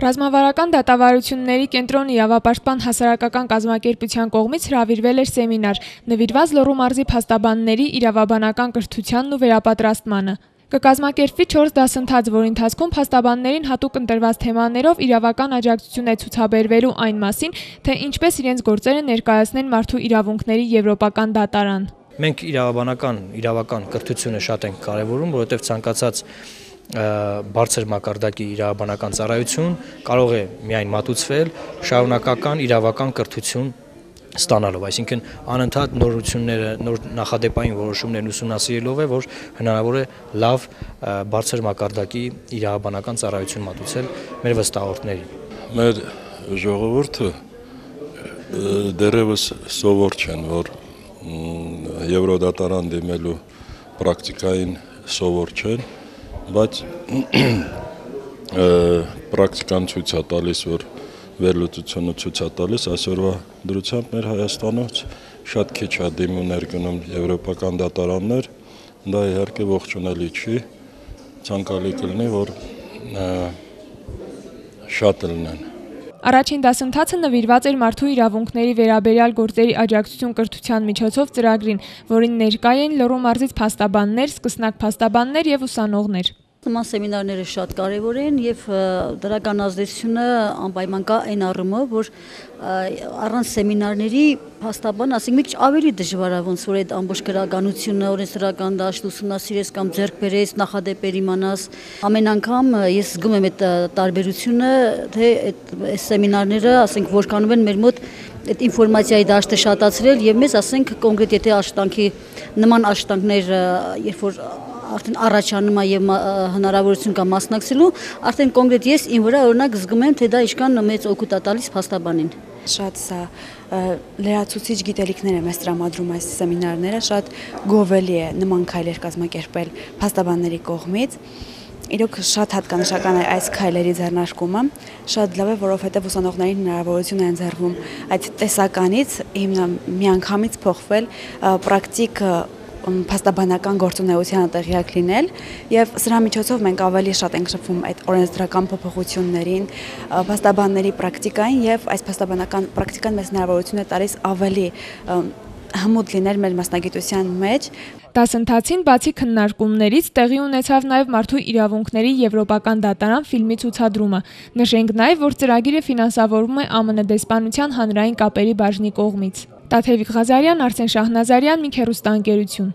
Ռազմավարական դատավարությունների կենտրոն իրավապաշտպան հասարակական կազմակերպության կողմից հրավիրվել էր սեմինար, նվիրված Լոռու մարզի փաստաբանների իրավաբանական կրթությանն ու վերապատրաստմանը։ Կկազմակերպվի 4 դասընթաց, որի ընթացքում փաստաբաններին հատուկ ընտրված թեմաներով իրավական աջակցություն է ցուցաբերվելու այն մասին, թե ինչպես իրենց գործերը ներկայացնեն մարդու իրավունքների եվրոպական դատարան։ Մենք իրավական կրթությունը շատ ենք կարևորում, որովհետև ցանկացած բարձր մակարդակի իրավաբանական ծառայություն կարող է միայն մատուցվել շարունակական իրավական կրթություն ստանալով, այսինքն անընդհատ նորությունները, նոր նախադեպային որոշումներն ուսումնասիրելով է, որ հնարավոր է լավ բարձր մակարդակի իրավաբանական ծառայություն մատուցել մեր վստահորդներին։ Մեր ժողովուրդը դեռևս սովոր չեն, որ Եվրոդատարան դիմելու պրակտիկային սովոր չեն, բայց պրակտիկան ցույց է տալիս, որ վերլուծությունը ցույց է տալիս, այսօրվա դրությամբ մեր Հայաստանից շատ քիչ է դիմումներ գնում եվրոպական դատարաններ, դա իհարկե ողջունելի չի, ցանկալի կլինի, որ շատ լինեն։ Առաջին դասընթացը նվիրված էր մարդու իրավունքների վերաբերյալ գործերի աջակցություն կրթության միջոցով ծրագրին, որին ներկա էին Լոռու մարզից փաստաբաններ, սկսնակ փաստաբաններ եւ ուսանողներ։ Նման սեմինարները շատ կարևոր են եւ դրական ազդեցությունը անպայման կա այն առումով, որ առանց սեմինարների փաստաբան, ասենք մի քիչ ավելի դժվար է ոնց որ այդ ամբողջ գրականությունը, օրենսդրական դաշտ ուսումնասիրես կամ ձեռք բերես, նախադեպեր իմանաս։ Ամեն անգամ ես զգում եմ այդ տարբերությունը, թե այդ սեմինարները, ասենք, որքանում են մեր մոտ այդ ինֆորմացիայի դաշտը շատացրել եւ մեզ, ասենք, կոնկրետ եթե նման աշխատանքներ, երբ որ արդեն առաջանում է եւ հնարավորություն կա մասնակցելու, արդեն կոնկրետ ես ին վրա օրինակ զգում եմ, թե դա ինչքան մեծ օգուտ է տալիս փաստաբանին։ Շատ սա լրացուցիչ գիտելիքներ է մեզ տրամադրում այս սեմինարները, շատ գովելի է նման քայլեր կազմակերպել փաստաբանների կողմից։ Իրոք շատ հատկանշական է այս քայլերի ձեռնարկումը, շատ լավ է, որովհետև ուսանողներին հնարավորություն է ընձեռվում այդ տեսականից միանգամից փոխվել պրակտիկ փաստաբանական գործունեությանը տեղյակ լինել եւ սրա միջոցով մենք ավելի շատ ենք շփվում այդ օրենսդրական փոփոխություններին, փաստաբանների պրակտիկային եւ այս փաստաբանական պրակտիկան մեզ հնարավորություն է տալիս ավելի հմուտ լինել մեր մասնագիտության մեջ։ Դասընթացին բացի քննարկումներից տեղի ունեցավ նաև մարդու իրավունքների եվրոպական դատարան ֆիլմի ցուցադրումը։ Նշենք նաև, որ ծրագիրը ֆինանսավորվում է ԱՄՆ դեսպանության հանրային կապերի բաժնի կողմից։ Տաթևիկ Ղազարյան, Արսեն Շահնազարյան, մի հեռուստաընկերություն։